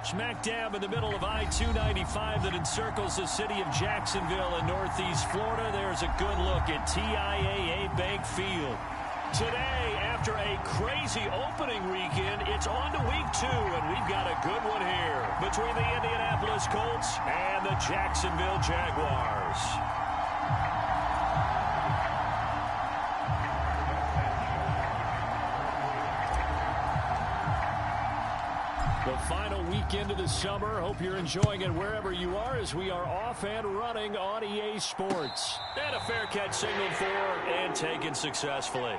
Smack dab in the middle of I-295 that encircles the city of Jacksonville in northeast Florida. There's a good look at TIAA Bank Field. Today, after a crazy opening weekend, it's on to week 2, and we've got a good one here between the Indianapolis Colts and the Jacksonville Jaguars. The final weekend of the summer. Hope you're enjoying it wherever you are as we are off and running on EA Sports. And a fair catch signaled for and taken successfully.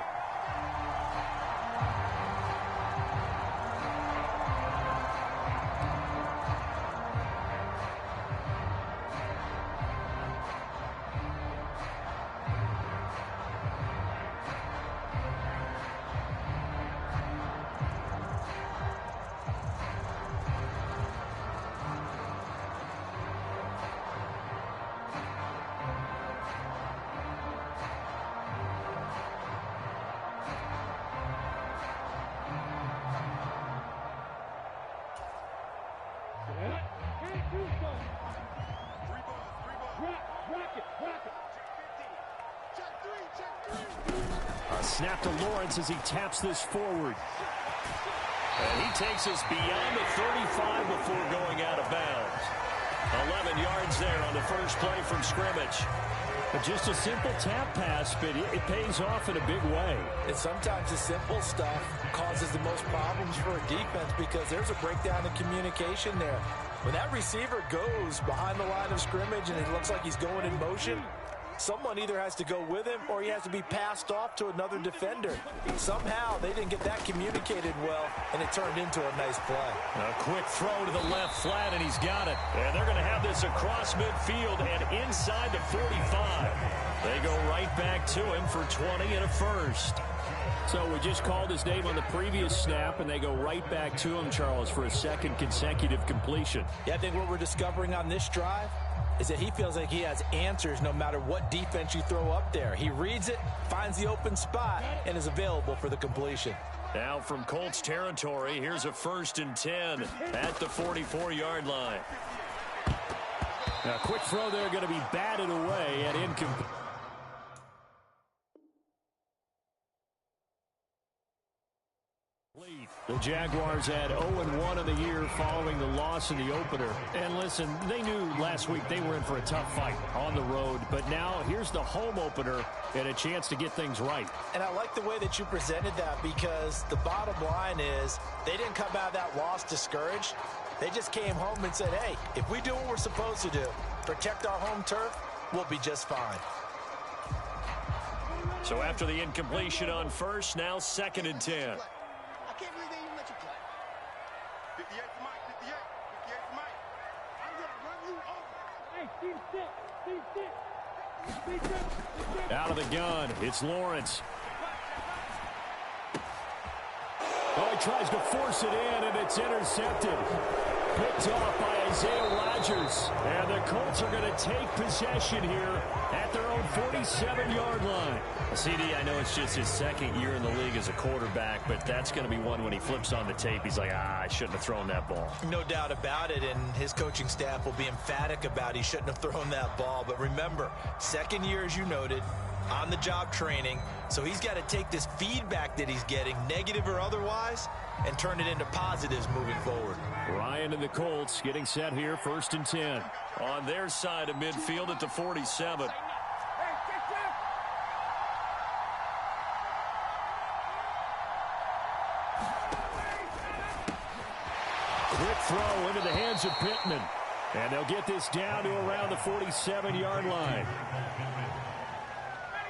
Snap to Lawrence as he taps this forward. And he takes us beyond the 35 before going out of bounds. 11 yards there on the first play from scrimmage. Just a simple tap pass, but it pays off in a big way. And sometimes the simple stuff causes the most problems for a defense because there's a breakdown in communication there. When that receiver goes behind the line of scrimmage and it looks like he's going in motion, someone either has to go with him or he has to be passed off to another defender. Somehow they didn't get that communicated well, and it turned into a nice play. A quick throw to the left flat, and he's got it. And they're going to have this across midfield and inside the 45. They go right back to him for 20 and a first. So we just called his name on the previous snap, and they go right back to him, Charles, for a second consecutive completion. Yeah, I think what we're discovering on this drive is that he feels like he has answers no matter what defense you throw up there. He reads it, finds the open spot, and is available for the completion. Now from Colts territory, here's a 1st and 10 at the 44-yard line. Now, quick throw there, going to be batted away and incomplete. The Jaguars had 0-1 in the year following the loss in the opener. And listen, they knew last week they were in for a tough fight on the road. But now here's the home opener and a chance to get things right. And I like the way that you presented that because the bottom line is they didn't come out of that loss discouraged. They just came home and said, hey, if we do what we're supposed to do, protect our home turf, we'll be just fine. So after the incompletion on first, now 2nd and 10. I can't believe they even let you play. 58 to Mike, 58 to Mike. I'm going to run you over. Hey, Steve, out of the gun, it's Lawrence. Oh, he tries to force it in, and it's intercepted. Picked off by Isaiah Rodgers. And the Colts are going to take possession here at their own 47-yard line. CD, I know it's just his 2nd year in the league as a quarterback, but that's going to be one when he flips on the tape. He's like, I shouldn't have thrown that ball. No doubt about it, and his coaching staff will be emphatic about he shouldn't have thrown that ball. But remember, 2nd year, as you noted, on-the-job training, so he's got to take this feedback that he's getting, negative or otherwise, and turn it into positives moving forward. Ryan and the Colts getting set here, 1st and 10. On their side of midfield at the 47. Quick throw into the hands of Pittman. And they'll get this down to around the 47-yard line.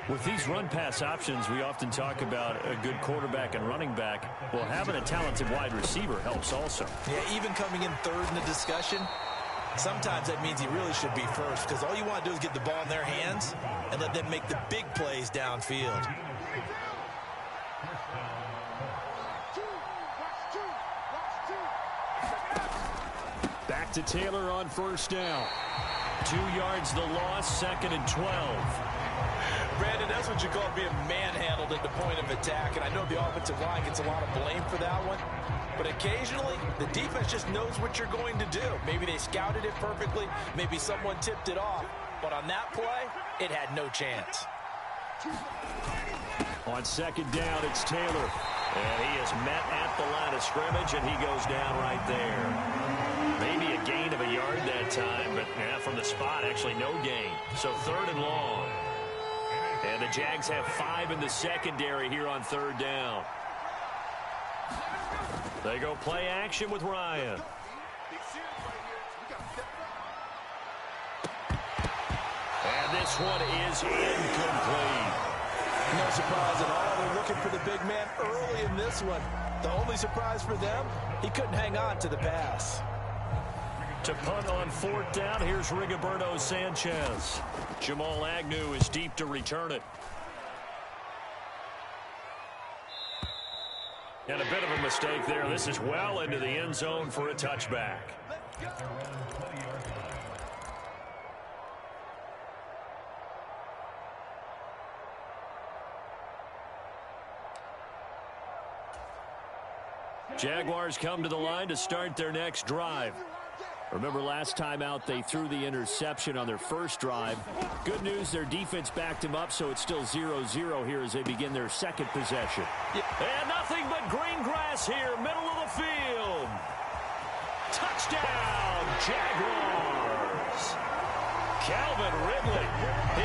With these run-pass options, we often talk about a good quarterback and running back. Well, having a talented wide receiver helps also. Yeah, even coming in 3rd in the discussion, sometimes that means he really should be first because all you want to do is get the ball in their hands and let them make the big plays downfield. Back to Taylor on 1st down. 2 yards the loss, 2nd and 12. Brandon, that's what you call being manhandled at the point of attack, and I know the offensive line gets a lot of blame for that one, but occasionally the defense just knows what you're going to do. Maybe they scouted it perfectly, maybe someone tipped it off, but on that play, it had no chance. On second down, it's Taylor. And he is met at the line of scrimmage, and he goes down right there. Maybe a gain of a yard that time, but from the spot, actually no gain. So third and long. And the Jags have 5 in the secondary here on third down. They go play action with Ryan. And this one is incomplete. No surprise at all. They're looking for the big man early in this one. The only surprise for them, he couldn't hang on to the pass. To punt on fourth down, here's Rigoberto Sanchez. Jamal Agnew is deep to return it. And a bit of a mistake there. This is well into the end zone for a touchback. Jaguars come to the line to start their next drive. Remember last time out they threw the interception on their first drive. Good news, their defense backed him up, so it's still 0-0 here as they begin their second possession. And nothing but green grass here, middle of the field. Touchdown, Jaguars. Calvin Ridley,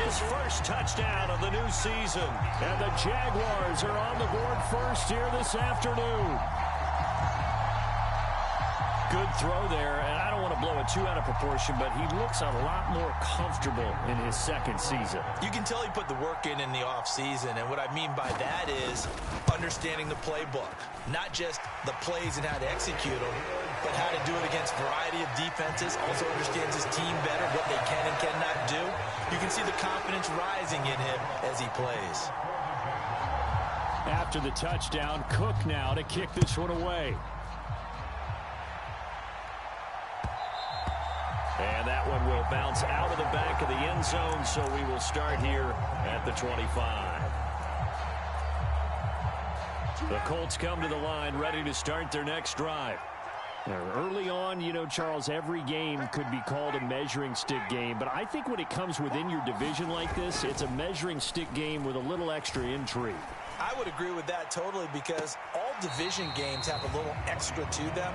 his first touchdown of the new season. And the Jaguars are on the board first here this afternoon. Good throw there, and I don't want to blow it too out of proportion, but he looks a lot more comfortable in his second season. You can tell he put the work in the offseason, and what I mean by that is understanding the playbook. Not just the plays and how to execute them, but how to do it against a variety of defenses. Also understands his team better, what they can and cannot do. You can see the confidence rising in him as he plays. After the touchdown, Cook now to kick this one away. And that one will bounce out of the back of the end zone, so we will start here at the 25. The Colts come to the line ready to start their next drive. Now, early on, you know, Charles, every game could be called a measuring stick game, but I think when it comes within your division like this, it's a measuring stick game with a little extra intrigue. I would agree with that totally because all division games have a little extra to them.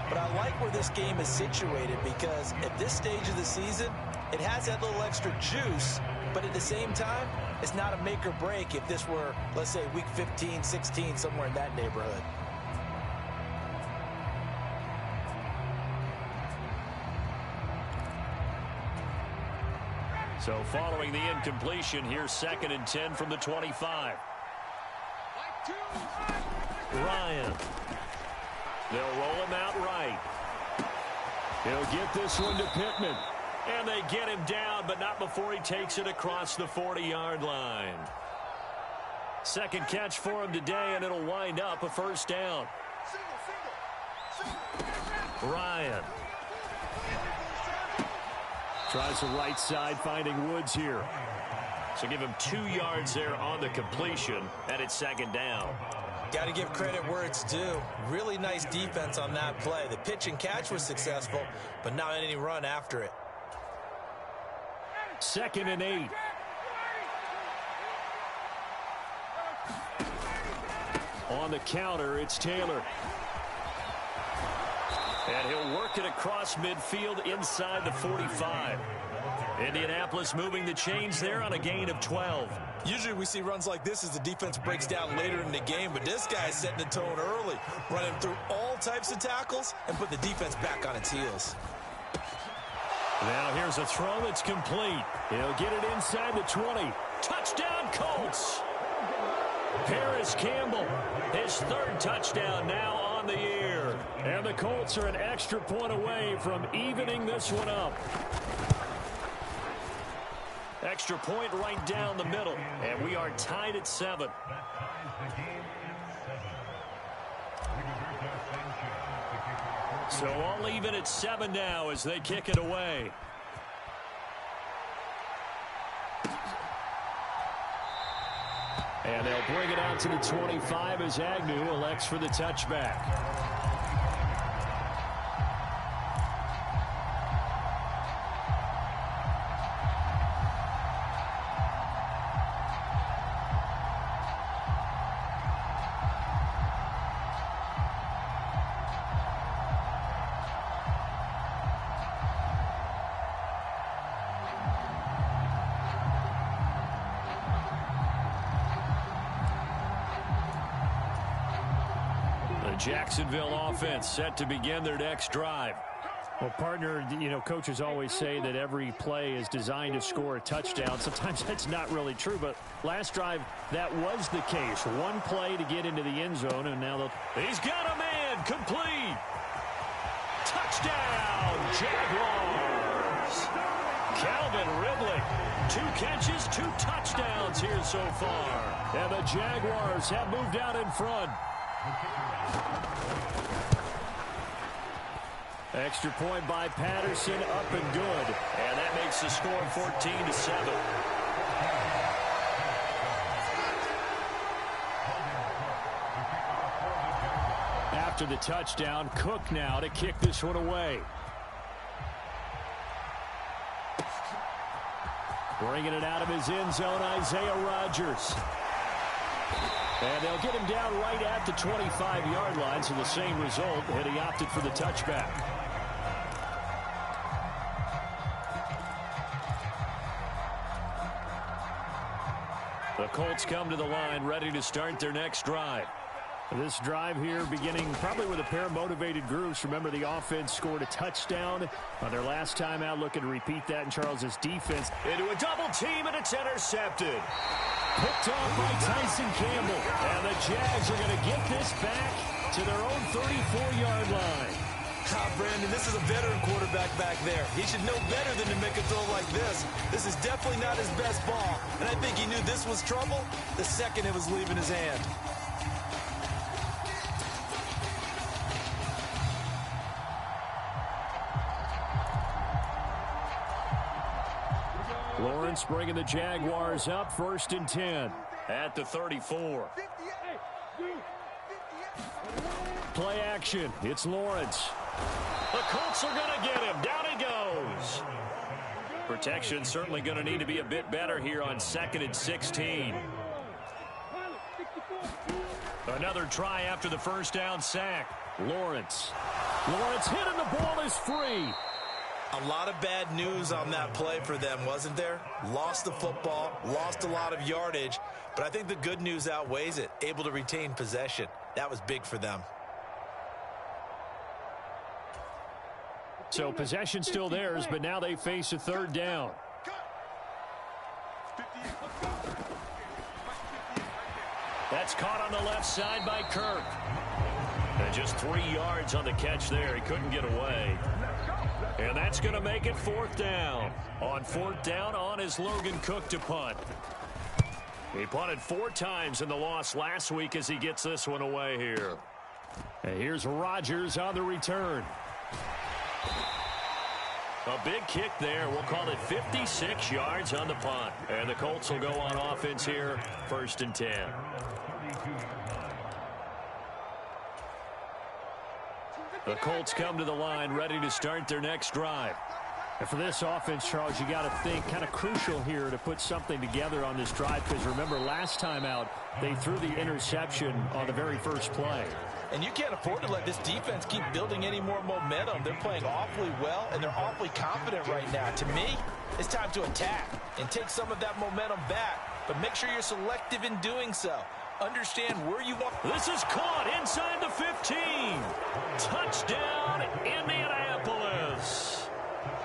But I like where this game is situated because at this stage of the season, it has that little extra juice, but at the same time, it's not a make or break if this were, let's say, week 15, 16, somewhere in that neighborhood. So following the incompletion, here's 2nd and 10 from the 25. Ryan. They'll roll him out right. He'll get this one to Pittman. And they get him down, but not before he takes it across the 40-yard line. Second catch for him today, and it'll wind up a first down. Ryan. Tries the right side, finding Woods here. So give him 2 yards there on the completion, and it's 2nd down. Got to give credit where it's due. Really nice defense on that play. The pitch and catch was successful, but not any run after it. 2nd and 8. On the counter, it's Taylor. And he'll work it across midfield inside the 45. Indianapolis moving the chains there on a gain of 12. Usually we see runs like this as the defense breaks down later in the game, but this guy's setting the tone early, running through all types of tackles and put the defense back on its heels. Now here's a throw that's complete. He'll get it inside the 20. Touchdown, Colts! Paris Campbell, his 3rd touchdown now on the year. And the Colts are an extra point away from evening this one up. Extra point right down the middle, and we are tied at 7. So all even at 7 now as they kick it away. And they'll bring it out to the 25 as Agnew elects for the touchback. Jacksonville offense set to begin their next drive. Well, partner, coaches always say that every play is designed to score a touchdown. Sometimes that's not really true, but last drive, that was the case. One play to get into the end zone, and now he's got a man complete. Touchdown, Jaguars. Calvin Ridley, 2 catches, 2 touchdowns here so far. And the Jaguars have moved out in front. Extra point by Patterson, up and good. And that makes the score 14-7. After the touchdown, Cook now to kick this one away. Bringing it out of his end zone, Isaiah Rodgers. And they'll get him down right at the 25-yard line, so the same result, and he opted for the touchback. The Colts come to the line, ready to start their next drive. This drive here beginning probably with a pair of motivated groups. Remember, the offense scored a touchdown on their last time out, looking to repeat that in Charles's defense. Into a double team, and it's intercepted. Picked off by Tyson Campbell. And the Jags are going to get this back to their own 34-yard line. Brandon, this is a veteran quarterback back there. He should know better than to make a throw like this. This is definitely not his best ball. And I think he knew this was trouble the second it was leaving his hand. Lawrence bringing the Jaguars up, 1st and 10 at the 34. Play action. It's Lawrence. The Colts are going to get him. Down he goes. Protection certainly going to need to be a bit better here on 2nd and 16. Another try after the first down sack. Lawrence hit and the ball is free. A lot of bad news on that play for them, wasn't there? Lost the football, lost a lot of yardage, but I think the good news outweighs it. Able to retain possession. That was big for them. So possession still theirs, but now they face a 3rd down. That's caught on the left side by Kirk. And just 3 yards on the catch there. He couldn't get away. And that's going to make it 4th down. On 4th down, on is Logan Cook to punt. He punted 4 times in the loss last week as he gets this one away here. And here's Rodgers on the return. A big kick there. We'll call it 56 yards on the punt. And the Colts will go on offense here, 1st and 10. The Colts come to the line, ready to start their next drive. And for this offense, Charles, you got to think kind of crucial here to put something together on this drive, because remember, last time out, they threw the interception on the very first play. And you can't afford to let this defense keep building any more momentum. They're playing awfully well, and they're awfully confident right now. To me, it's time to attack and take some of that momentum back, but make sure you're selective in doing so. Understand where you want. This is caught inside the 15. Touchdown, Indianapolis.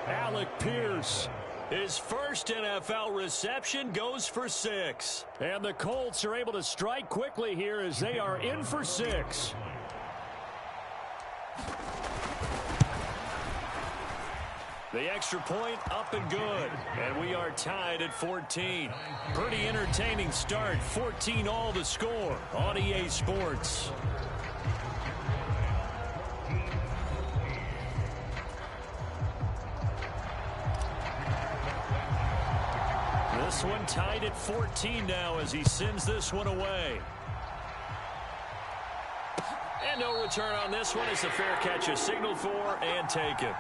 Alec Pierce, his first NFL reception, goes for 6. And the Colts are able to strike quickly here as they are in for 6. The extra point up and good. And we are tied at 14. Pretty entertaining start. 14 all to score on EA Sports. This one tied at 14 now as he sends this one away. And no return on this one as the fair catch is signaled for and taken.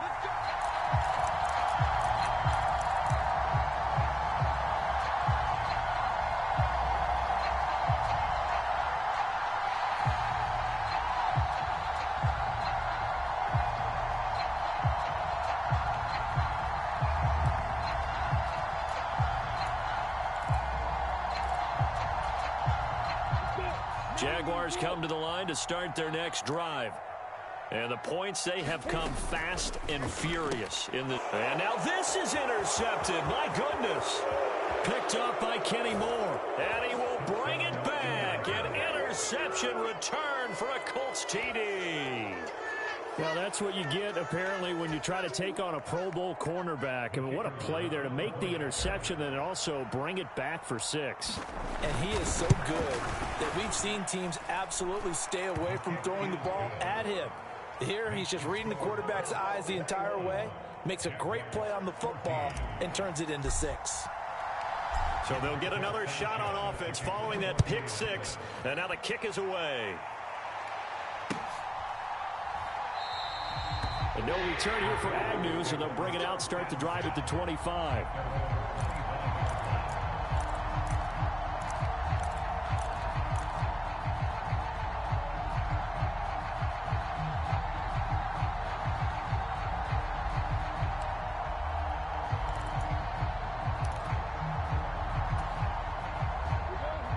Jaguars come to the line to start their next drive. And the points, they have come fast and furious. And now this is intercepted. My goodness. Picked up by Kenny Moore. And he will bring it back. An interception return for a Colts TD. Well, that's what you get, apparently, when you try to take on a Pro Bowl cornerback. I mean, what a play there to make the interception and also bring it back for 6. And he is so good that we've seen teams absolutely stay away from throwing the ball at him. Here, he's just reading the quarterback's eyes the entire way, makes a great play on the football, and turns it into 6. So they'll get another shot on offense following that pick 6, and now the kick is away. And no return here for Agnew, so they'll bring it out, start the drive at the 25.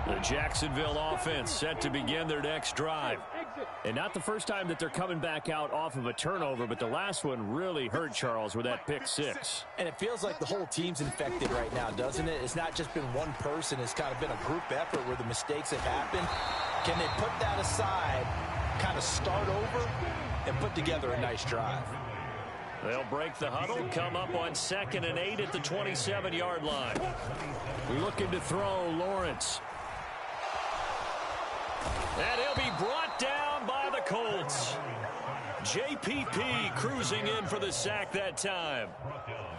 The Jacksonville offense set to begin their next drive. And not the first time that they're coming back out off of a turnover, but the last one really hurt Charles with that pick 6. And it feels like the whole team's infected right now, doesn't it? It's not just been one person. It's kind of been a group effort where the mistakes have happened. Can they put that aside, kind of start over, and put together a nice drive? They'll break the huddle, come up on 2nd and 8 at the 27-yard line. Looking to throw, Lawrence. And he'll be brought down by the Colts. JPP cruising in for the sack that time.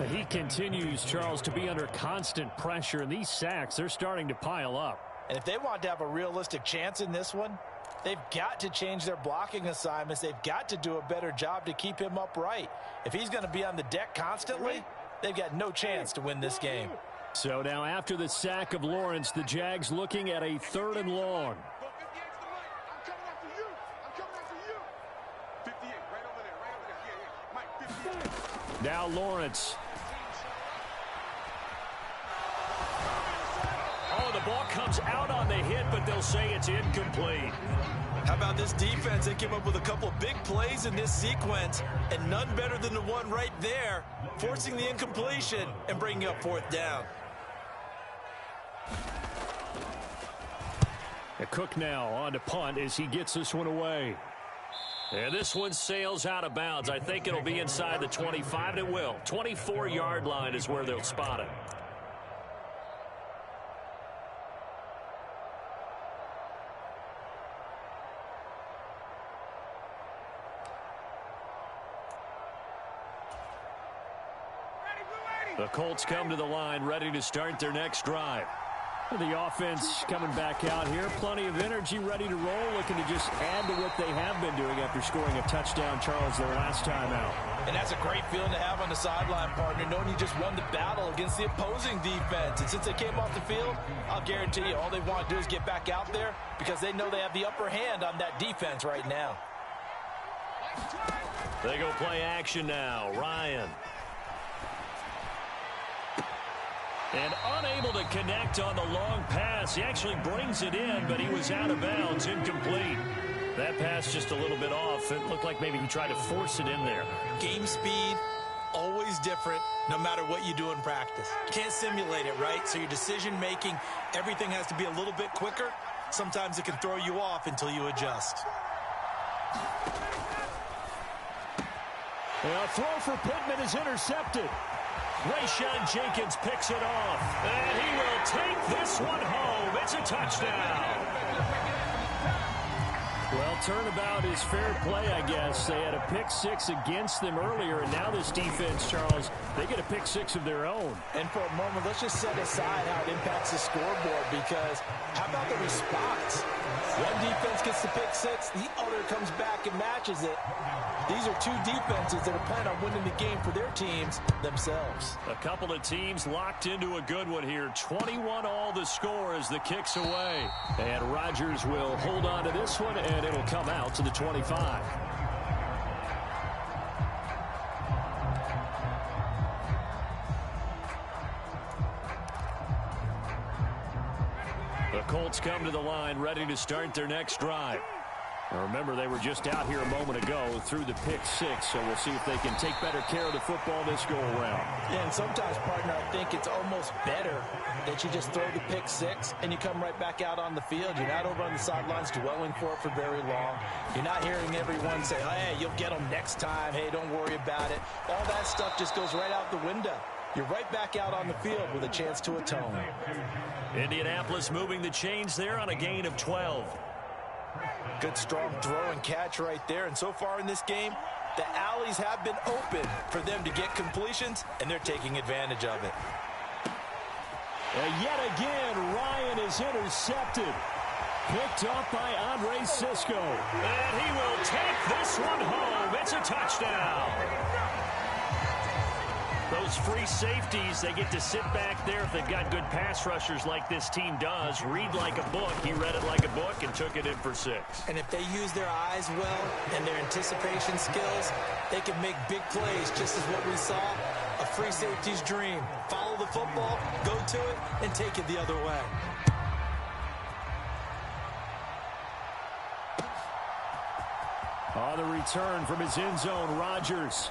He continues, Charles, to be under constant pressure, and these sacks, they're starting to pile up. And if they want to have a realistic chance in this one, they've got to change their blocking assignments. They've got to do a better job to keep him upright. If he's going to be on the deck constantly, they've got no chance to win this game. So now after the sack of Lawrence, the Jags looking at a 3rd and long. Now Lawrence. Oh, the ball comes out on the hit, but they'll say it's incomplete. How about this defense? They came up with a couple of big plays in this sequence, and none better than the one right there, forcing the incompletion and bringing up 4th down. Cook now on to punt as he gets this one away. And this one sails out of bounds. I think it'll be inside the 25. It will. 24-yard line is where they'll spot it. The Colts come to the line, ready to start their next drive. The offense coming back out here. Plenty of energy, ready to roll, looking to just add to what they have been doing after scoring a touchdown, Charles, their last time out. And that's a great feeling to have on the sideline, partner, knowing you just won the battle against the opposing defense. And since they came off the field, I'll guarantee you all they want to do is get back out there because they know they have the upper hand on that defense right now. They go play action now. Ryan. And unable to connect on the long pass. He actually brings it in, but he was out of bounds, incomplete. That pass just a little bit off. It looked like maybe he tried to force it in there. Game speed, always different, no matter what you do in practice. You can't simulate it, right? So your decision-making, everything has to be a little bit quicker. Sometimes it can throw you off until you adjust. A throw for Pittman is intercepted. Rayshawn Jenkins picks it off, and he will take this one home. It's a touchdown. Well, turnabout is fair play, I guess. They had a pick six against them earlier, and now this defense, Charles, they get a pick six of their own. And for a moment, let's just set aside how it impacts the scoreboard, because how about the response? One defense gets the pick six, the other comes back and matches it. These are two defenses that are planning on winning the game for their teams themselves. A couple of teams locked into a good one here. 21-all the score as the kick's away. And Rodgers will hold on to this one, and it'll come out to the 25. The Colts come to the line ready to start their next drive. Now remember, they were just out here a moment ago through the pick six, so we'll see if they can take better care of the football this go-around. Yeah, and sometimes, partner, I think it's almost better that you just throw the pick six and you come right back out on the field. You're not over on the sidelines dwelling for it for very long. You're not hearing everyone say, hey, you'll get them next time. Hey, don't worry about it. All that stuff just goes right out the window. You're right back out on the field with a chance to atone. Indianapolis moving the chains there on a gain of 12. Good, strong throw and catch right there. And so far in this game, the alleys have been open for them to get completions, and they're taking advantage of it. And yet again, Ryan is intercepted. Picked up by Andre Sisco. And he will take this one home. It's a touchdown. Those free safeties, they get to sit back there if they've got good pass rushers like this team does. Read like a book. He read it like a book and took it in for 6. And if they use their eyes well and their anticipation skills, they can make big plays, just as what we saw, a free safety's dream. Follow the football, go to it, and take it the other way. On the return from his end zone, Rodgers.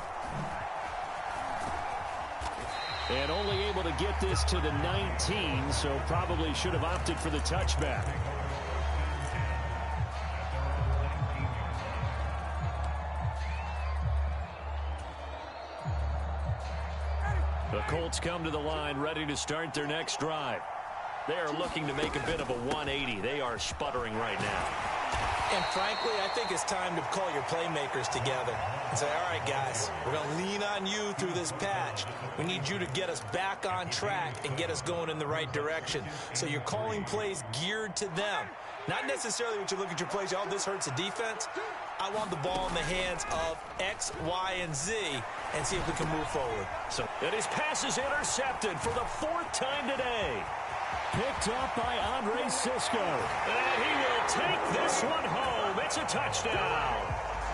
And only able to get this to the 19, so probably should have opted for the touchback. The Colts come to the line ready to start their next drive. They are looking to make a bit of a 180. They are sputtering right now. And frankly, I think it's time to call your playmakers together and say, all right, guys, we're going to lean on you through this patch. We need you to get us back on track and get us going in the right direction. So you're calling plays geared to them. Not necessarily what you look at your plays, oh, this hurts the defense. I want the ball in the hands of X, Y, and Z and see if we can move forward. And his pass is intercepted for the 4th time today. Picked up by Andre Sisco. And he will take this one home. It's a touchdown.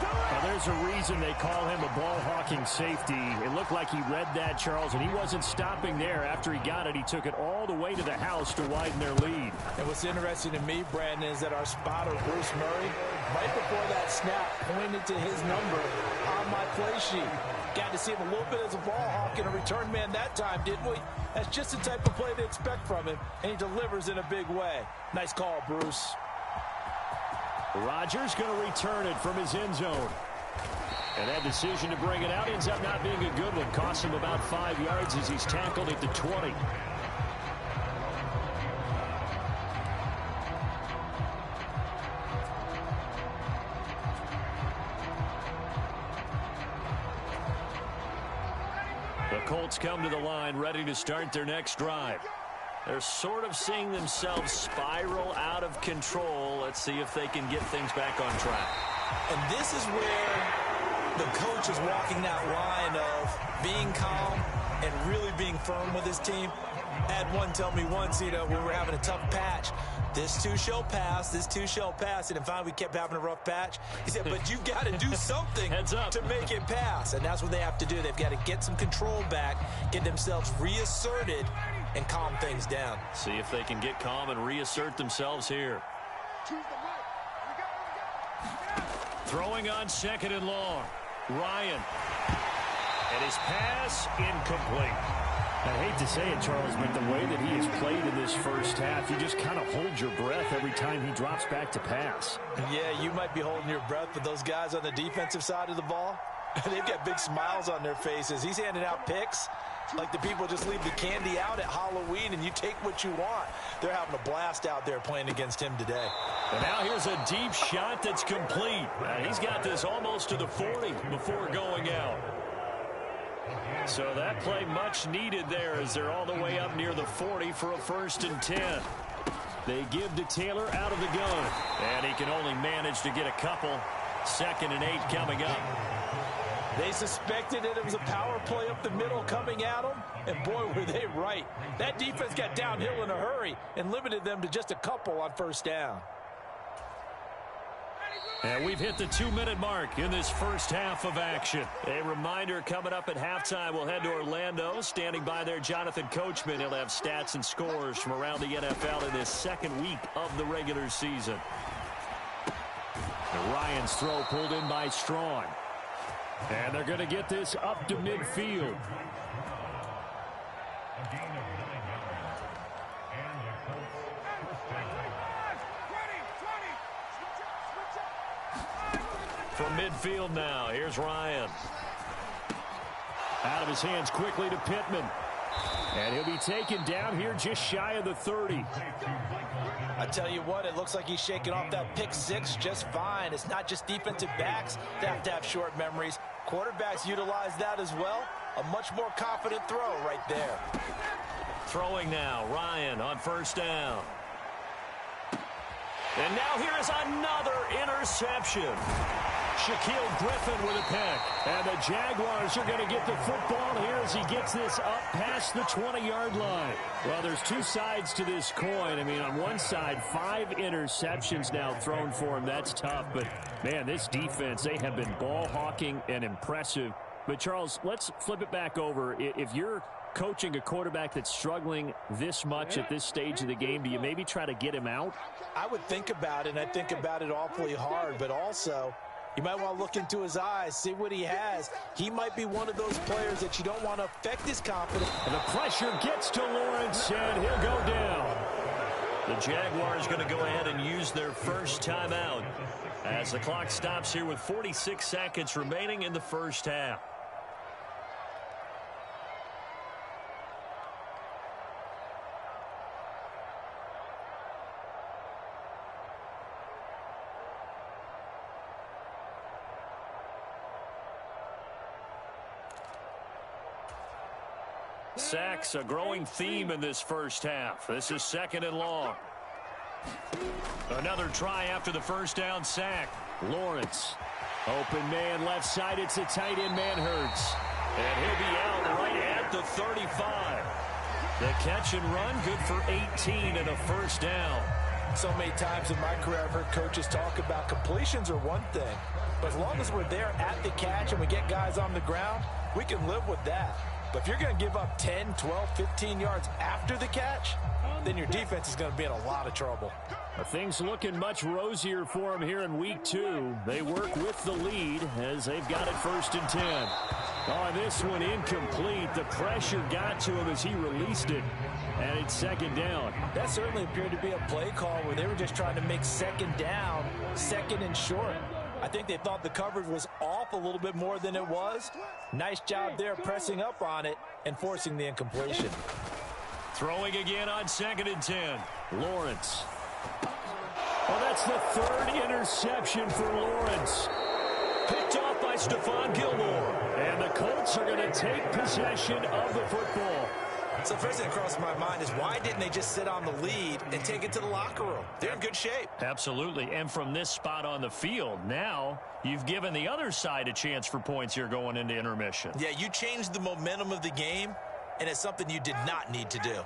Now, there's a reason they call him a ball-hawking safety. It looked like he read that, Charles, and he wasn't stopping there. After he got it, he took it all the way to the house to widen their lead. And what's interesting to me, Brandon, is that our spotter, Bruce Murray, right before that snap, pointed to his number on my play sheet. Got to see him a little bit as a ball hawk and a return man that time, didn't we? That's just the type of play they expect from him, and he delivers in a big way. Nice call, Bruce. Rodgers going to return it from his end zone. And that decision to bring it out ends up not being a good one. Costs him about 5 yards as he's tackled at the 20. The Colts come to the line ready to start their next drive. They're sort of seeing themselves spiral out of control. Let's see if they can get things back on track. And this is where the coach is walking that line of being calm and really being firm with his team. I had one tell me once, we were having a tough patch. This too shall pass, this too shall pass. And finally we kept having a rough patch. He said, but you've got to do something to make it pass. And that's what they have to do. They've got to get some control back, get themselves reasserted, and calm things down. See if they can get calm and reassert themselves here. Throwing on 2nd and long. Ryan. And his pass incomplete. I hate to say it, Charles, but the way that he has played in this first half, you just kind of hold your breath every time he drops back to pass. Yeah, you might be holding your breath, but those guys on the defensive side of the ball, they've got big smiles on their faces. He's handing out picks like the people just leave the candy out at Halloween and you take what you want. They're having a blast out there playing against him today. And now here's a deep shot that's complete. He's got this almost to the 40 before going out. So that play much needed there as they're all the way up near the 40 for a 1st and 10. They give to Taylor out of the gun. And he can only manage to get a couple. 2nd and 8 coming up. They suspected that it was a power play up the middle coming at them, and boy, were they right. That defense got downhill in a hurry and limited them to just a couple on 1st down. And we've hit the 2-minute mark in this first half of action. A reminder coming up at halftime, we'll head to Orlando. Standing by there, Jonathan Coachman. He'll have stats and scores from around the NFL in this 2nd week of the regular season. And Ryan's throw pulled in by Strong. And they're going to get this up to midfield. From midfield now, here's Ryan. Out of his hands quickly to Pittman. And he'll be taken down here just shy of the 30. I tell you what, it looks like he's shaking off that pick 6 just fine. It's not just defensive backs that have short memories. Quarterbacks utilize that as well. A much more confident throw right there. Throwing now, Ryan on 1st down. And now here is another interception. Shaquille Griffin with a pick. And the Jaguars are going to get the football here as he gets this up past the 20-yard line. Well, there's 2 sides to this coin. I mean, on one side, 5 interceptions now thrown for him. That's tough. But, man, this defense, they have been ball hawking and impressive. But, Charles, let's flip it back over. If you're coaching a quarterback that's struggling this much at this stage of the game, do you maybe try to get him out? I would think about it, and I think about it awfully hard. But also, you might want to look into his eyes, see what he has. He might be one of those players that you don't want to affect his confidence. And the pressure gets to Lawrence, and he'll go down. The Jaguars going to go ahead and use their first timeout as the clock stops here with 46 seconds remaining in the first half. Sacks, a growing theme in this first half. This is 2nd and long. Another try after the 1st down sack. Lawrence. Open man left side. It's a tight end, Manhertz. And he'll be out right at the 35. The catch and run, good for 18 and a 1st down. So many times in my career I've heard coaches talk about completions are one thing. But as long as we're there at the catch and we get guys on the ground, we can live with that. But if you're going to give up 10, 12, 15 yards after the catch, then your defense is going to be in a lot of trouble. Things looking much rosier for them here in week 2. They work with the lead as they've got it 1st and 10. Oh, this one incomplete. The pressure got to him as he released it. And it's 2nd down. That certainly appeared to be a play call where they were just trying to make 2nd down, 2nd and short. I think they thought the coverage was off a little bit more than it was. Nice job there pressing up on it and forcing the incompletion. Throwing again on 2nd and 10. Lawrence. Oh, that's the 3rd interception for Lawrence. Picked off by Stephon Gilmore. And the Colts are going to take possession of the football. So the first thing that crossed my mind is why didn't they just sit on the lead and take it to the locker room? They're in good shape. Absolutely. And from this spot on the field, now you've given the other side a chance for points here going into intermission. Yeah, you changed the momentum of the game, and it's something you did not need to do.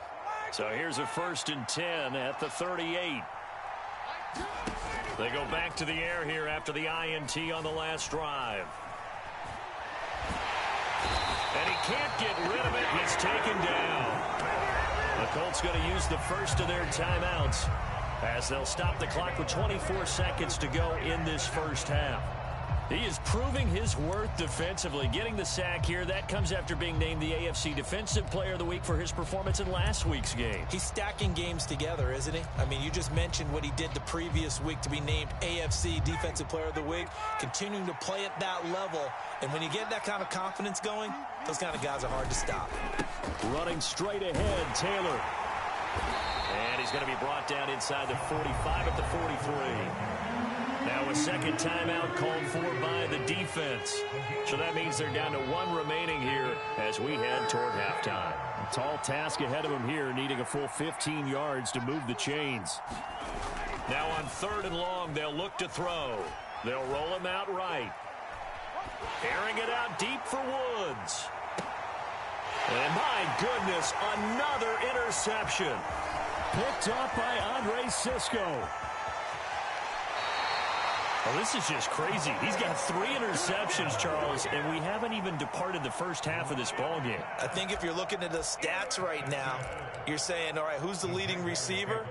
So here's a 1st and 10 at the 38. They go back to the air here after the INT on the last drive. And he can't get rid of it. He's taken down. The Colts going to use the first of their timeouts as they'll stop the clock with 24 seconds to go in this first half. He is proving his worth defensively, getting the sack here. That comes after being named the AFC Defensive Player of the Week for his performance in last week's game. He's stacking games together, isn't he? I mean, you just mentioned what he did the previous week to be named AFC Defensive Player of the Week, continuing to play at that level. And when you get that kind of confidence going, those kind of guys are hard to stop. Running straight ahead, Taylor. And he's going to be brought down inside the 45 at the 43. Now a second timeout called for by the defense. So that means they're down to one remaining here as we head toward halftime. A tall task ahead of them here, needing a full 15 yards to move the chains. Now on 3rd and long, they'll look to throw. They'll roll him out right. Airing it out deep for Woods. And my goodness, another interception. Picked off by Andre Cisco. Well, this is just crazy. He's got 3 interceptions, Charles, and we haven't even departed the first half of this ballgame. I think if you're looking at the stats right now, you're saying, all right, who's the leading receiver?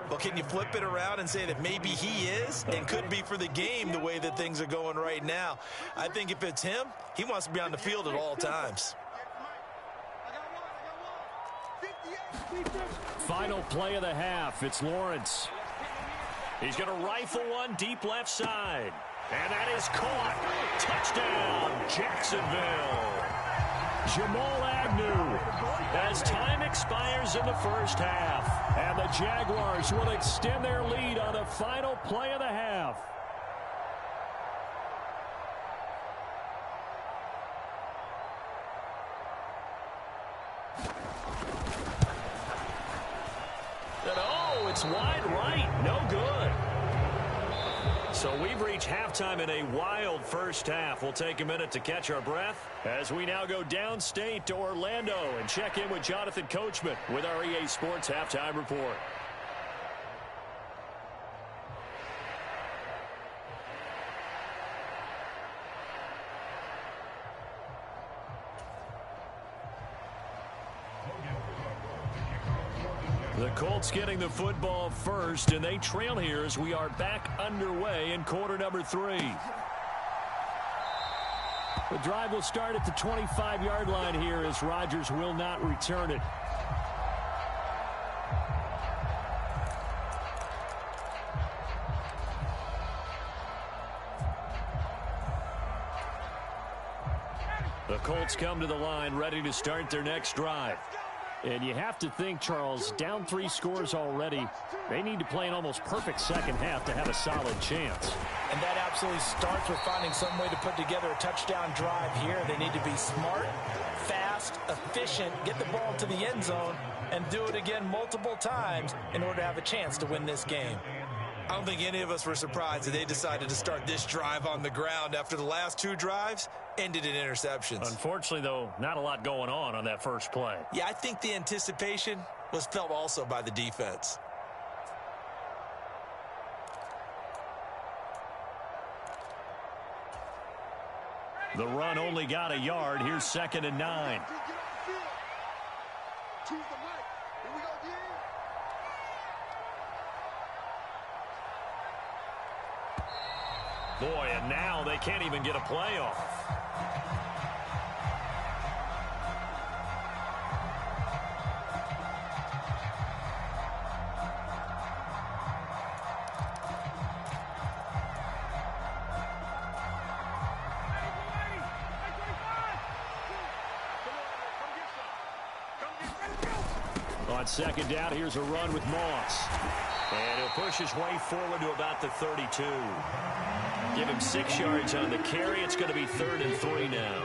Well, can you flip it around and say that maybe he is and could be for the game the way that things are going right now? I think if it's him, he wants to be on the field at all times. Final play of the half. It's Lawrence. He's going to rifle one deep left side. And that is caught. Touchdown, Jacksonville. Jamal Agnew. As time expires in the first half. And the Jaguars will extend their lead on the final play of the half. It's wide right. No good. So we've reached halftime in a wild first half. We'll take a minute to catch our breath as we now go downstate to Orlando and check in with Jonathan Coachman with our EA Sports Halftime Report. The Colts getting the football first, and they trail here as we are back underway in quarter number 3. The drive will start at the 25-yard line here as Rodgers will not return it. The Colts come to the line ready to start their next drive. And you have to think, Charles, down 3 scores already. They need to play an almost perfect second half to have a solid chance. And that absolutely starts with finding some way to put together a touchdown drive here. They need to be smart, fast, efficient, get the ball to the end zone, and do it again multiple times in order to have a chance to win this game. I don't think any of us were surprised that they decided to start this drive on the ground after the last 2 drives ended in interceptions. Unfortunately, though, not a lot going on that first play. Yeah, I think the anticipation was felt also by the defense. The run only got a yard. Here's 2nd and 9. Boy, and now they can't even get a play off. On 2nd down, here's a run with Moss. And he'll push his way forward to about the 32. Give him 6 yards on the carry. It's going to be 3rd and 3 now.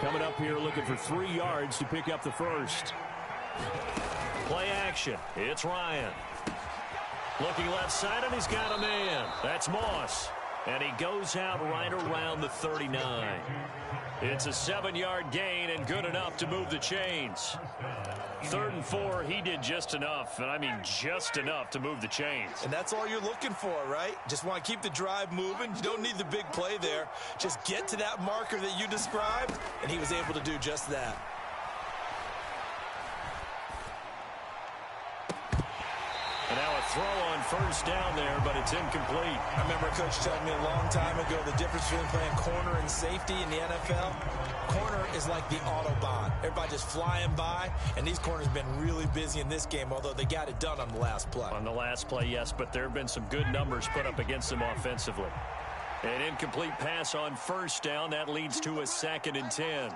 Coming up here looking for 3 yards to pick up the first. Play action. It's Ryan. Looking left side, and he's got a man. That's Moss. And he goes out right around the 39. It's a 7-yard gain and good enough to move the chains. 3rd and 4, he did just enough, and I mean just enough to move the chains. And that's all you're looking for, right? Just want to keep the drive moving. You don't need the big play there. Just get to that marker that you described, and he was able to do just that. And now a throw on 1st down there, but it's incomplete. I remember a coach telling me a long time ago the difference between playing corner and safety in the NFL. Corner is like the Autobahn. Everybody just flying by, and these corners have been really busy in this game, although they got it done on the last play. On the last play, yes, but there have been some good numbers put up against them offensively. An incomplete pass on 1st down. That leads to a 2nd and 10.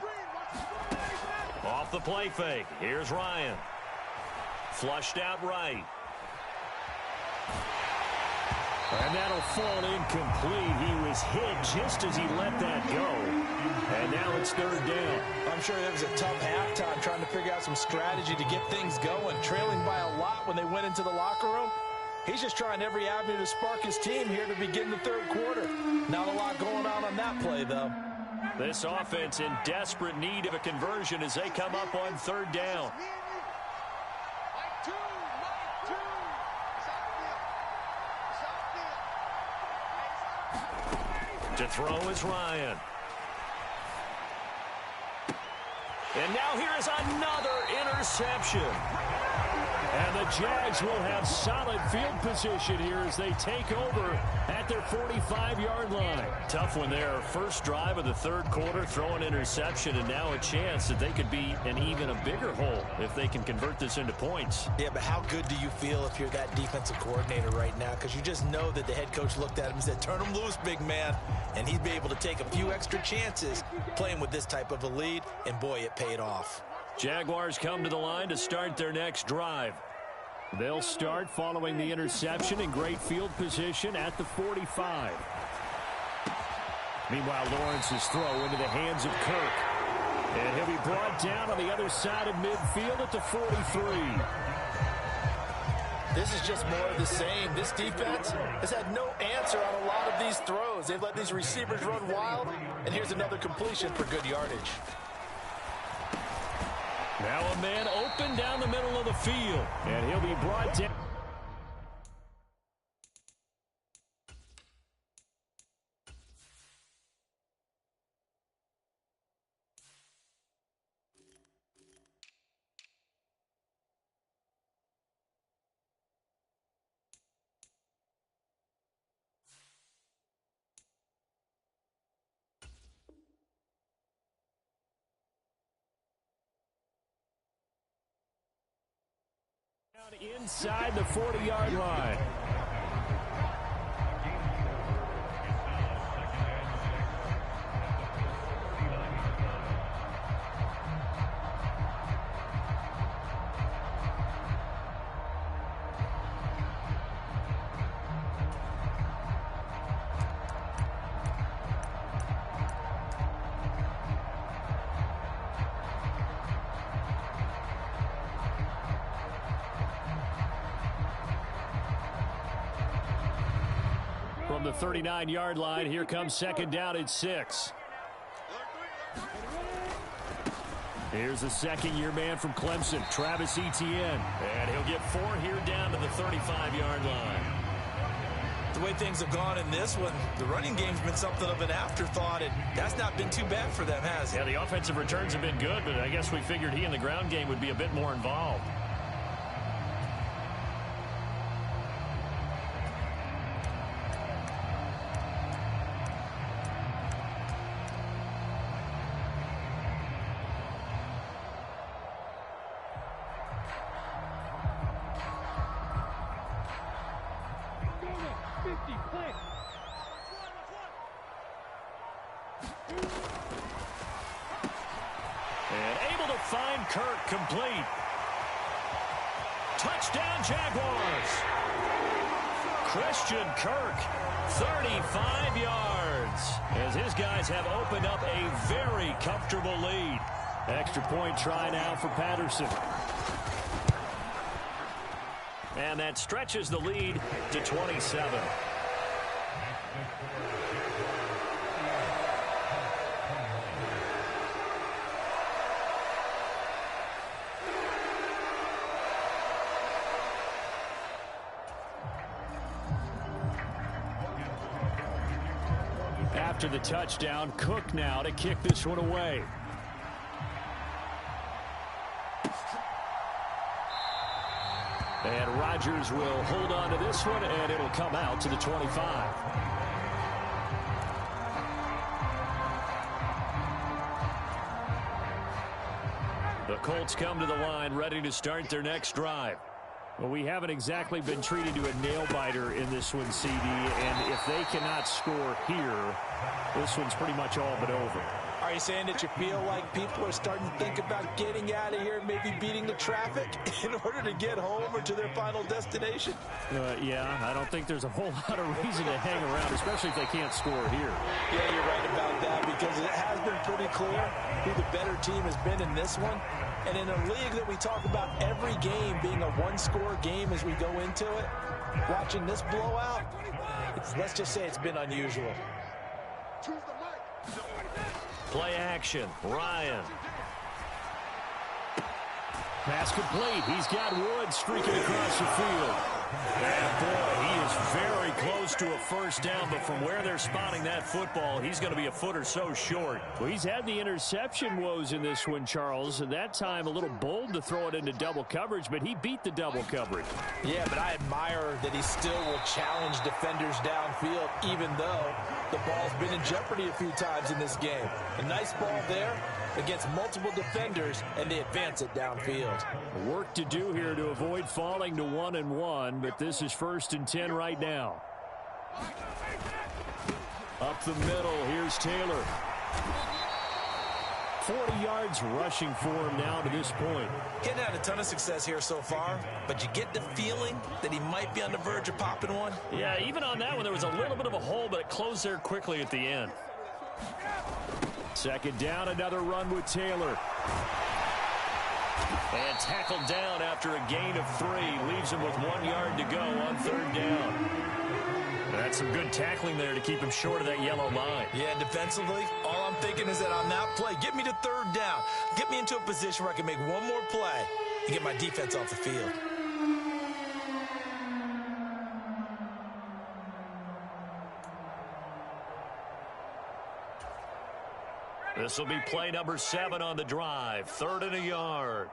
Off the play fake. Here's Ryan. Flushed out right. And that'll fall incomplete. He was hit just as he let that go. And now it's third down. I'm sure it was a tough halftime trying to figure out some strategy to get things going. Trailing by a lot when they went into the locker room. He's just trying every avenue to spark his team here to begin the third quarter. Not a lot going on that play, though. This offense in desperate need of a conversion as they come up on third down. To throw is Ryan. And now here is another interception. And the Jags will have solid field position here as they take over at their 45-yard line. Tough one there. First drive of the third quarter, throw an interception, and now a chance that they could be in even a bigger hole if they can convert this into points. Yeah, but how good do you feel if you're that defensive coordinator right now? Because you just know that the head coach looked at him and said, turn him loose, big man. And he'd be able to take a few extra chances playing with this type of a lead, and boy, it paid off. Jaguars come to the line to start their next drive. They'll start following the interception in great field position at the 45. Meanwhile, Lawrence's throw into the hands of Kirk. And he'll be brought down on the other side of midfield at the 43. This is just more of the same. This defense has had no answer on a lot of these throws. They've let these receivers run wild, and here's another completion for good yardage. Now a man open down the middle of the field, and he'll be brought down. Inside the 40-yard line. From the 39-yard line, here comes second down at 6. Here's the second-year man from Clemson, Travis Etienne. And he'll get 4 here down to the 35-yard line. The way things have gone in this one, the running game's been something of an afterthought, and that's not been too bad for them, has it? Yeah, the offensive returns have been good, but I guess we figured he in the ground game would be a bit more involved. And able to find Kirk complete. Touchdown Jaguars. Christian Kirk, 35 yards. As his guys have opened up a very comfortable lead. Extra point try now for Patterson. And that stretches the lead to 27. After the touchdown, Cook now to kick this one away. And Rodgers will hold on to this one, and it'll come out to the 25. The Colts come to the line, ready to start their next drive. Well, we haven't exactly been treated to a nail-biter in this one, CD, and if they cannot score here, this one's pretty much all but over. All Are you saying that you feel like people are starting to think about getting out of here, maybe beating the traffic in order to get home or to their final destination? Yeah, I don't think there's a whole lot of reason to hang around, especially if they can't score here. Yeah, you're right about that, because it has been pretty clear who the better team has been in this one. And in a league that we talk about every game being a one-score game as we go into it, watching this blowout, let's just say it's been unusual. Play action. Ryan. Pass complete. He's got Wood streaking across the field. And boy, he is very close to a first down, but from where they're spotting that football, he's going to be a foot or so short. Well, he's had the interception woes in this one, Charles, and that time a little bold to throw it into double coverage, but he beat the double coverage. Yeah, but I admire that he still will challenge defenders downfield, even though the ball's been in jeopardy a few times in this game. A nice ball there against multiple defenders, and they advance it downfield. Work to do here to avoid falling to 1-1, but this is 1st and 10 right now. Up the middle, here's Taylor. 40 yards rushing for him now to this point. Getting had a ton of success here so far, but you get the feeling that he might be on the verge of popping one. Yeah, even on that one, there was a little bit of a hole, but it closed there quickly at the end. 2nd down, another run with Taylor. And tackled down after a gain of 3. Leaves him with 1 yard to go on 3rd down. That's some good tackling there to keep him short of that yellow line. Yeah, defensively, all I'm thinking is that on that play, get me to 3rd down. Get me into a position where I can make one more play and get my defense off the field. This will be play number 7 on the drive. 3rd and a yard.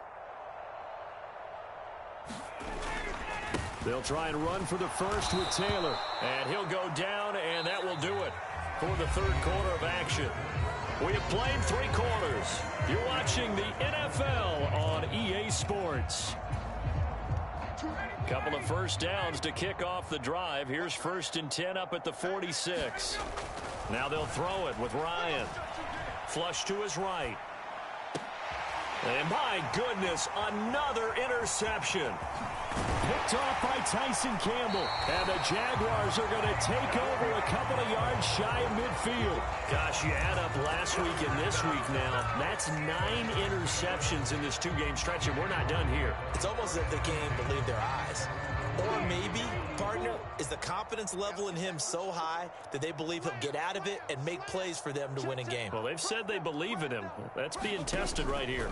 They'll try and run for the first with Taylor. And he'll go down, and that will do it for the 3rd quarter of action. We have played 3 quarters. You're watching the NFL on EA Sports. Couple of first downs to kick off the drive. Here's 1st and 10 up at the 46. Now they'll throw it with Ryan. Flush to his right. And my goodness, another interception. Picked off by Tyson Campbell. And the Jaguars are going to take over a couple of yards shy of midfield. Gosh, you add up last week and this week now. That's 9 interceptions in this 2-game stretch, and we're not done here. It's almost as if they can't even believe their eyes. Or maybe, partner, is the confidence level in him so high that they believe he'll get out of it and make plays for them to win a game. Well, they've said they believe in him. That's being tested right here.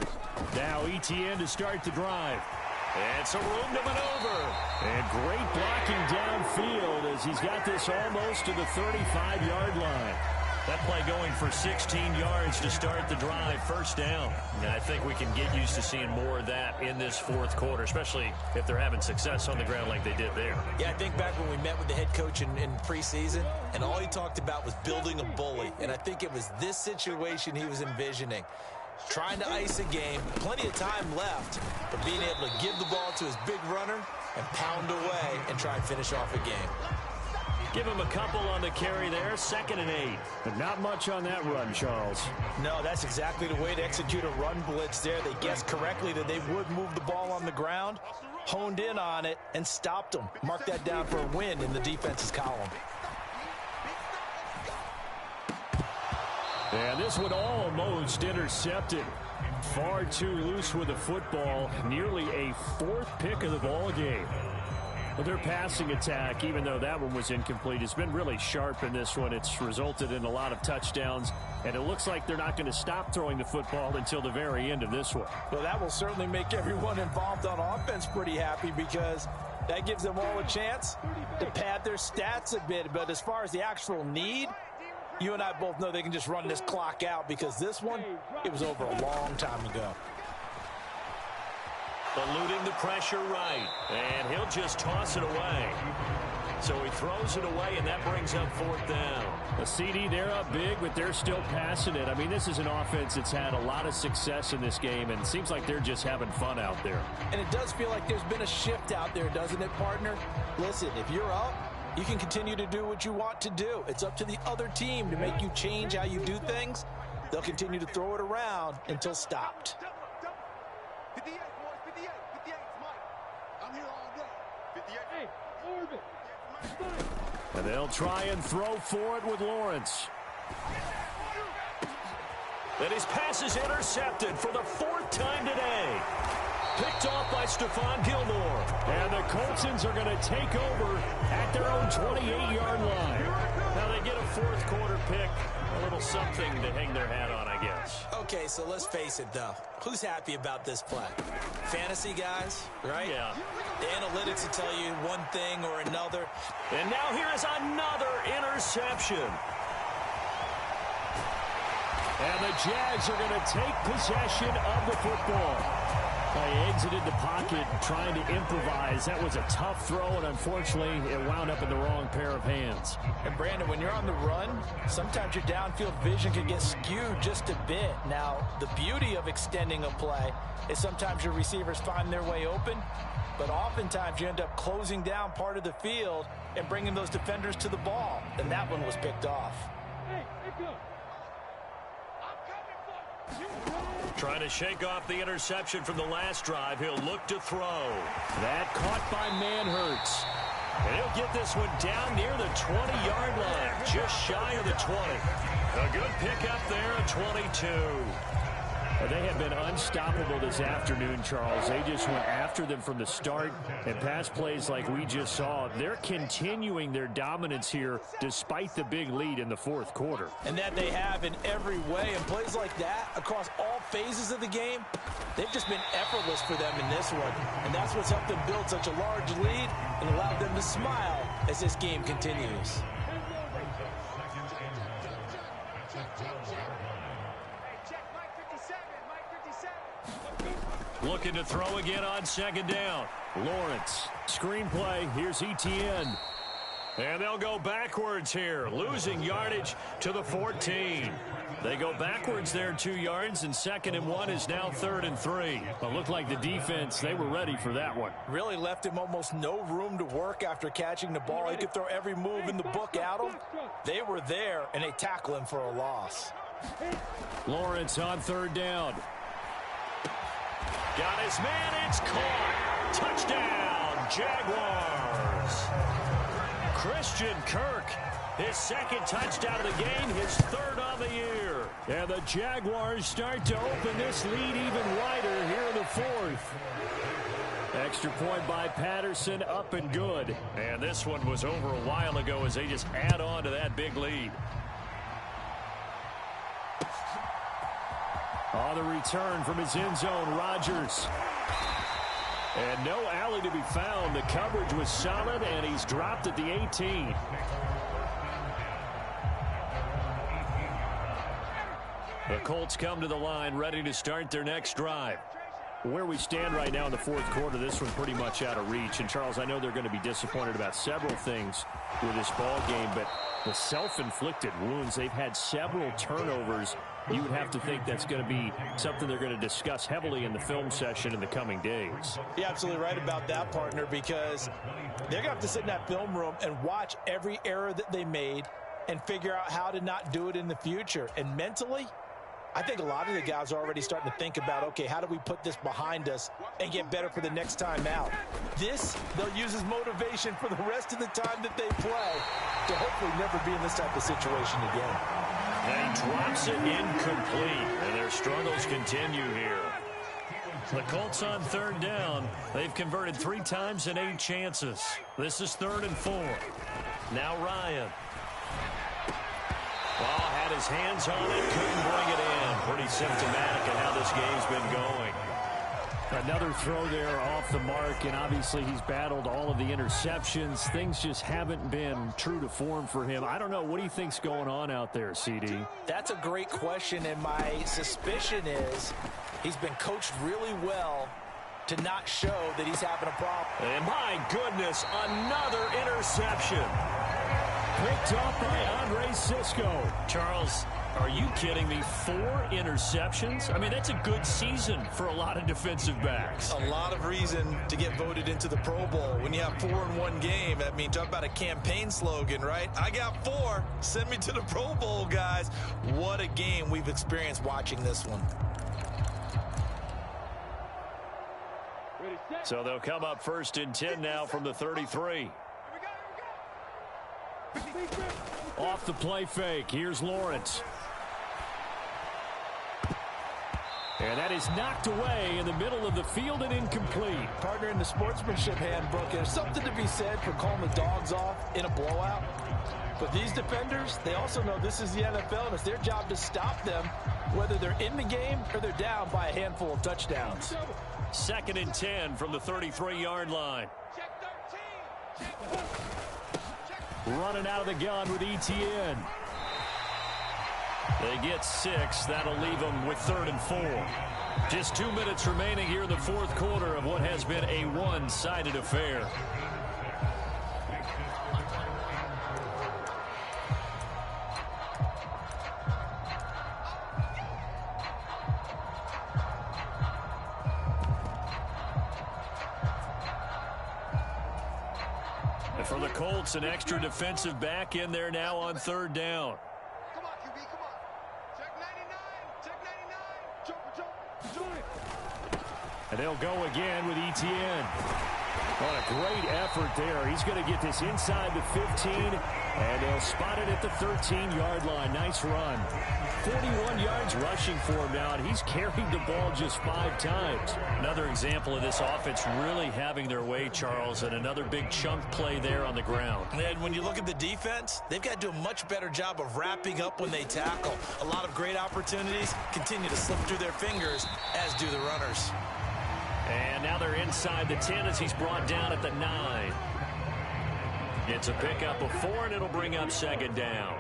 Now ETN to start the drive. And some room to maneuver. And great blocking downfield as he's got this almost to the 35-yard line. That play going for 16 yards to start the drive. 1st down. And I think we can get used to seeing more of that in this 4th quarter, especially if they're having success on the ground like they did there. Yeah, I think back when we met with the head coach in preseason, and all he talked about was building a bully. And I think it was this situation he was envisioning. Trying to ice a game, plenty of time left, but being able to give the ball to his big runner and pound away and try and finish off a game. Give him a couple on the carry there. 2nd and 8. But not much on that run, Charles. No, that's exactly the way to execute a run blitz there. They guessed correctly that they would move the ball on the ground, honed in on it, and stopped them. Mark that down for a win in the defense's column. And this one almost intercepted. Far too loose with the football. Nearly a 4th pick of the ball game. Well, their passing attack, even though that one was incomplete, has been really sharp in this one. It's resulted in a lot of touchdowns, and it looks like they're not going to stop throwing the football until the very end of this one. Well, that will certainly make everyone involved on offense pretty happy, because that gives them all a chance to pad their stats a bit. But as far as the actual need, you and I both know they can just run this clock out, because this one, it was over a long time ago. Eluding the pressure right, and he'll just toss it away. So he throws it away, and that brings up 4th down. A CD, they're up big, but they're still passing it. I mean, this is an offense that's had a lot of success in this game, and it seems like they're just having fun out there. And it does feel like there's been a shift out there, doesn't it, partner? Listen, if you're up, you can continue to do what you want to do. It's up to the other team to make you change how you do things. they'll continue to throw it around until stopped. 58, boys, 58, 58, Mike. I'm here all day. 58. Hey, Orbit. And they'll try and throw for it with Lawrence. And his pass is intercepted for the 4th time today. Picked off by Stephon Gilmore. And the Coltsons are going to take over at their own 28-yard line. Now they get a 4th quarter pick. A little something to hang their hat on, I guess. Okay, so let's face it, though. Who's happy about this play? Fantasy guys, right? Yeah. The analytics will tell you one thing or another. And now here is another interception. And the Jags are going to take possession of the football. They exited the pocket trying to improvise. That was a tough throw, and unfortunately, it wound up in the wrong pair of hands. And, Brandon, when you're on the run, sometimes your downfield vision can get skewed just a bit. Now, the beauty of extending a play is sometimes your receivers find their way open, but oftentimes you end up closing down part of the field and bringing those defenders to the ball. And that one was picked off. Hey, go. Trying to shake off the interception from the last drive. He'll look to throw. That caught by Manhertz. And he'll get this one down near the 20-yard line, just shy of the 20. A good pickup there at 22. They have been unstoppable this afternoon, Charles. They just went after them from the start, and pass plays like we just saw, they're continuing their dominance here despite the big lead in the 4th quarter. And that they have in every way. And plays like that across all phases of the game, they've just been effortless for them in this one. And that's what's helped them build such a large lead and allowed them to smile as this game continues. Looking to throw again on 2nd down. Lawrence, screenplay, here's Etienne. And they'll go backwards here, losing yardage to the 14. They go backwards there 2 yards, and 2nd and 1 is now 3rd and 3. It looked like the defense, they were ready for that one. Really left him almost no room to work after catching the ball. He could throw every move in the book at him. They were there, and they tackle him for a loss. Lawrence on 3rd down. Got his man, it's caught. Touchdown, Jaguars. Christian Kirk, his 2nd touchdown of the game, his 3rd on the year. And the Jaguars start to open this lead even wider here in the 4th. Extra point by Patterson, up and good. And this one was over a while ago as they just add on to that big lead. On the return from his end zone, Rodgers. And no alley to be found. The coverage was solid, and he's dropped at the 18. The Colts come to the line, ready to start their next drive. Where we stand right now in the 4th quarter, this one pretty much out of reach. And, Charles, I know they're going to be disappointed about several things with this ball game, but the self-inflicted wounds, they've had several turnovers. You would have to think that's going to be something they're going to discuss heavily in the film session in the coming days. You're absolutely right about that, partner, because they're going to have to sit in that film room and watch every error that they made and figure out how to not do it in the future. And mentally, I think a lot of the guys are already starting to think about, okay, how do we put this behind us and get better for the next time out? This, they'll use as motivation for the rest of the time that they play to hopefully never be in this type of situation again. And he drops it incomplete, and their struggles continue here. The Colts on 3rd down. They've converted 3 times in 8 chances. This is 3rd and 4. Now Ryan. Well, had his hands on it, couldn't bring it in. Pretty symptomatic of how this game's been going. Another throw there off the mark, and obviously he's battled all of the interceptions. Things just haven't been true to form for him. I don't know. What do you think's going on out there, CD? That's a great question, and my suspicion is he's been coached really well to not show that he's having a problem. And my goodness, another interception. Picked off by Andre Sisco. Charles, Are you kidding me? 4 interceptions? I mean, that's a good season for a lot of defensive backs. A lot of reason to get voted into the Pro Bowl. When you have 4 in one game, I mean, talk about a campaign slogan, right? I got 4. Send me to the Pro Bowl, guys. What a game we've experienced watching this one. So they'll come up 1st and 10 now from the 33. Off the play fake. Here's Lawrence. And that is knocked away in the middle of the field and incomplete. Partner, in the sportsmanship handbook, there's something to be said for calling the dogs off in a blowout. But these defenders, they also know this is the NFL, and it's their job to stop them, whether they're in the game or they're down by a handful of touchdowns. 2nd and 10 from the 33-yard line. Running out of the gun with ETN. They get 6. That'll leave them with 3rd and 4. Just 2 minutes remaining here in the 4th quarter of what has been a one-sided affair. And for the Colts, an extra defensive back in there now on 3rd down. And they'll go again with ETN. What a great effort there. He's going to get this inside the 15, and they'll spot it at the 13-yard line. Nice run. 41 yards rushing for him now, and he's carried the ball just 5 times. Another example of this offense really having their way, Charles, and another big chunk play there on the ground. And when you look at the defense, they've got to do a much better job of wrapping up when they tackle. A lot of great opportunities continue to slip through their fingers, as do the runners. And now they're inside the 10 as he's brought down at the 9. It's a pickup of 4, and it'll bring up 2nd down.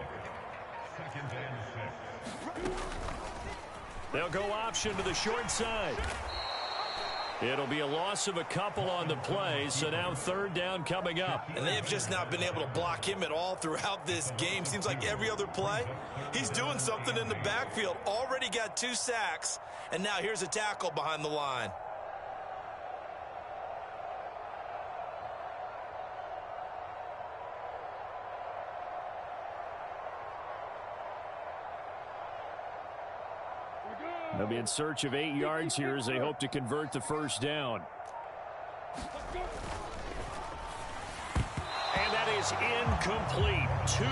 They'll go option to the short side. It'll be a loss of a couple on the play, so now 3rd down coming up. And they've just not been able to block him at all throughout this game. Seems like every other play, he's doing something in the backfield. Already got 2 sacks, and now here's a tackle behind the line. They'll be in search of 8 yards here as they hope to convert the 1st down. And that is incomplete. 2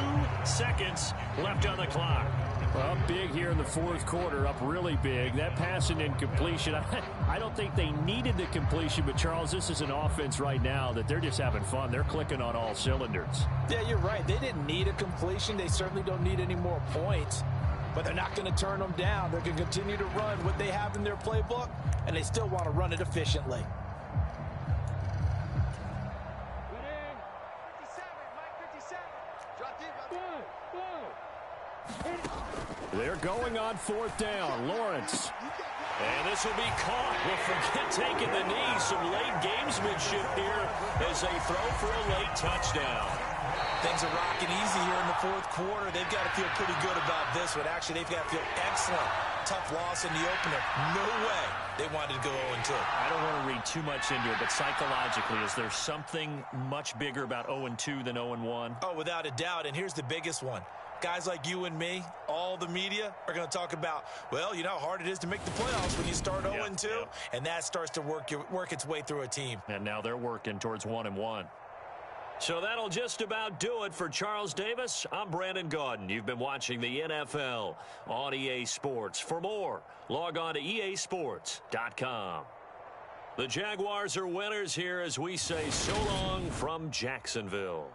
seconds left on the clock. Well, up big here in the 4th quarter, up really big. That pass and incompletion, I don't think they needed the completion, but Charles, this is an offense right now that they're just having fun. They're clicking on all cylinders. Yeah, you're right. They didn't need a completion. They certainly don't need any more points. But they're not going to turn them down. They're going to continue to run what they have in their playbook, and they still want to run it efficiently. They're going on 4th down. Lawrence. And this will be caught. We'll forget taking the knee. Some late gamesmanship here as they throw for a late touchdown. Things are rocking easy here in the 4th quarter. They've got to feel pretty good about this one. Actually, they've got to feel excellent. Tough loss in the opener. No way they wanted to go 0-2. I don't want to read too much into it, but psychologically, is there something much bigger about 0-2 than 0-1? Oh, without a doubt. And here's the biggest one. Guys like you and me, all the media, are going to talk about, well, you know how hard it is to make the playoffs when you start 0-2, and that starts to work its way through a team. And now they're working towards 1-1. So that'll just about do it for Charles Davis. I'm Brandon Gaudin. You've been watching the NFL on EA Sports. For more, log on to easports.com. The Jaguars are winners here as we say so long from Jacksonville.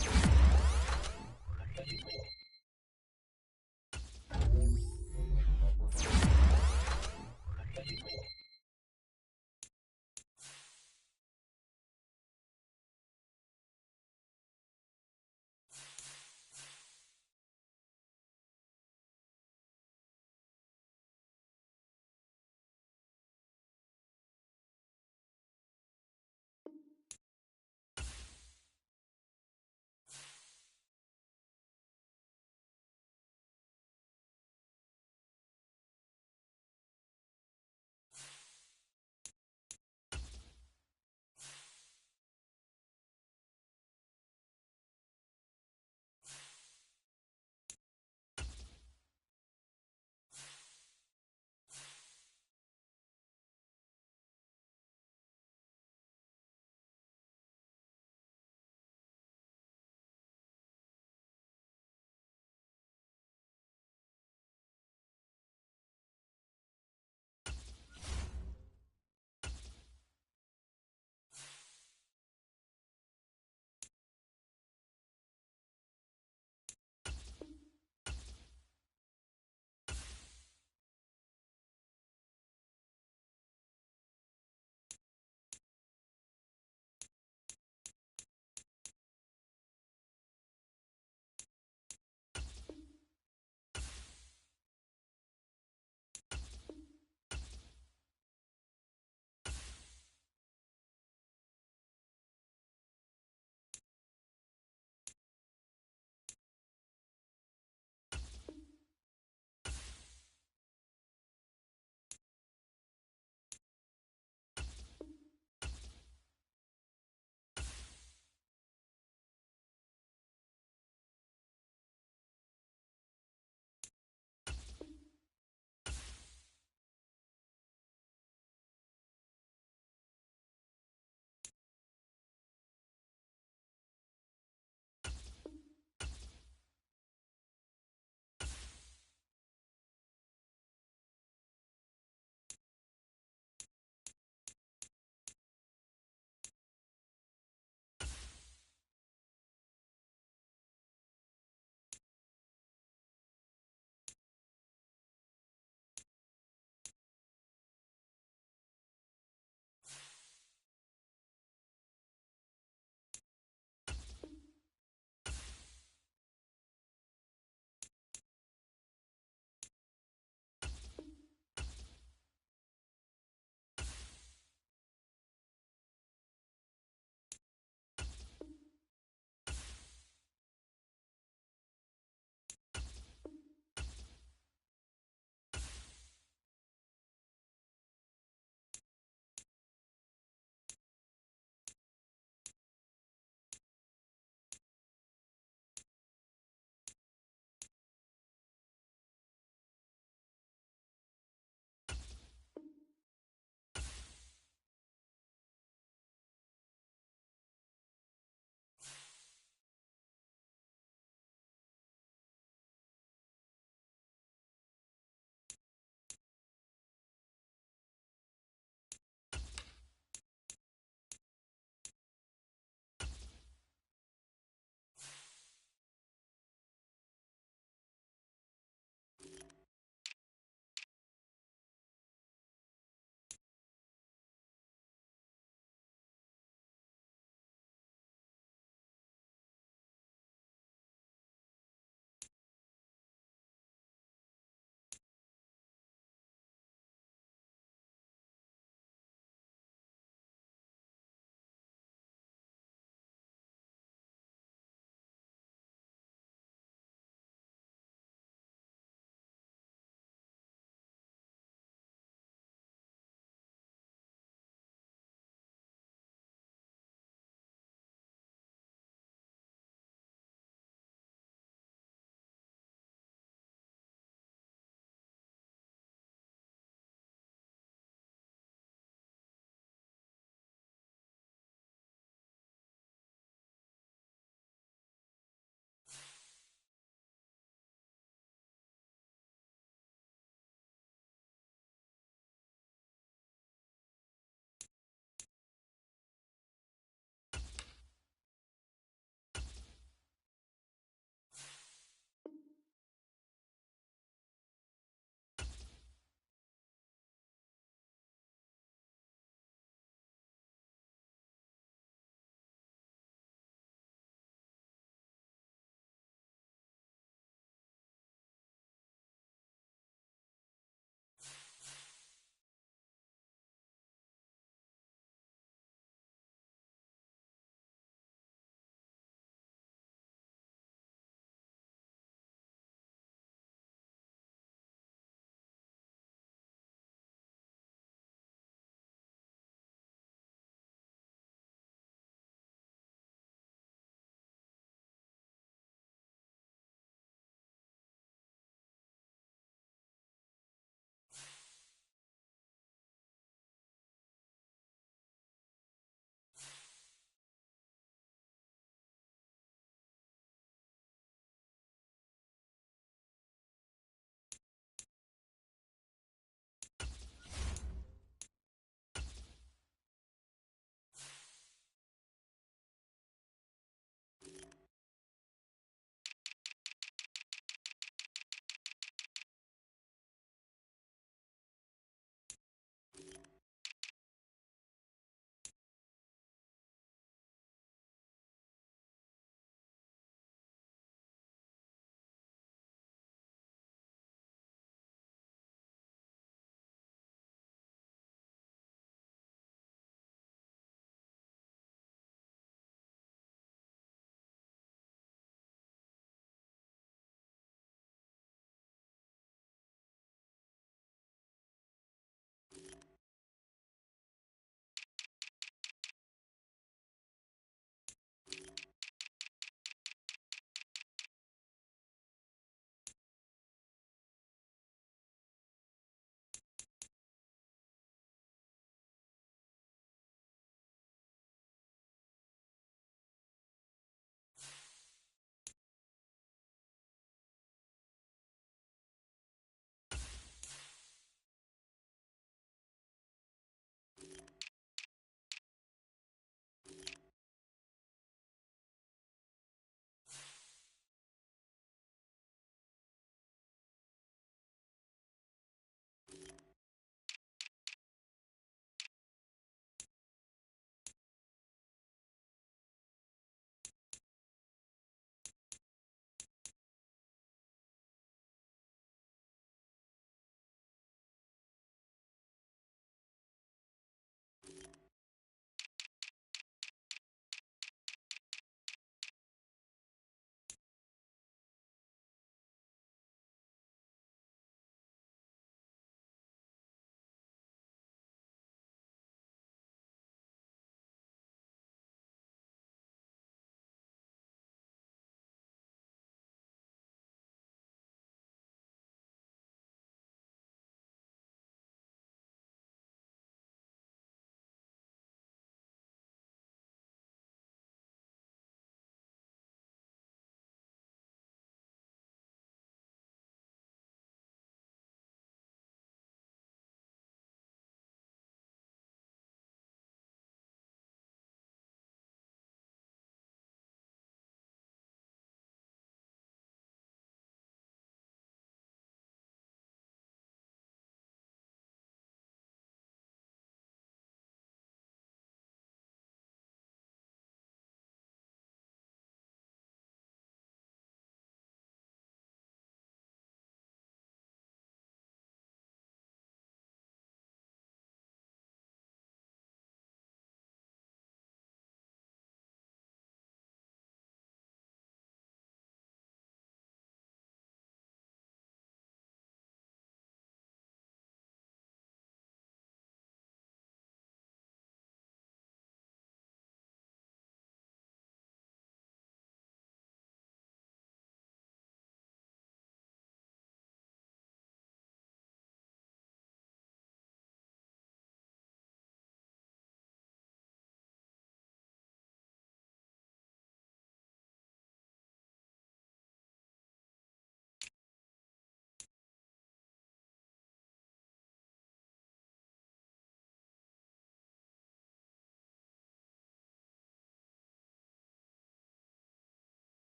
Hey!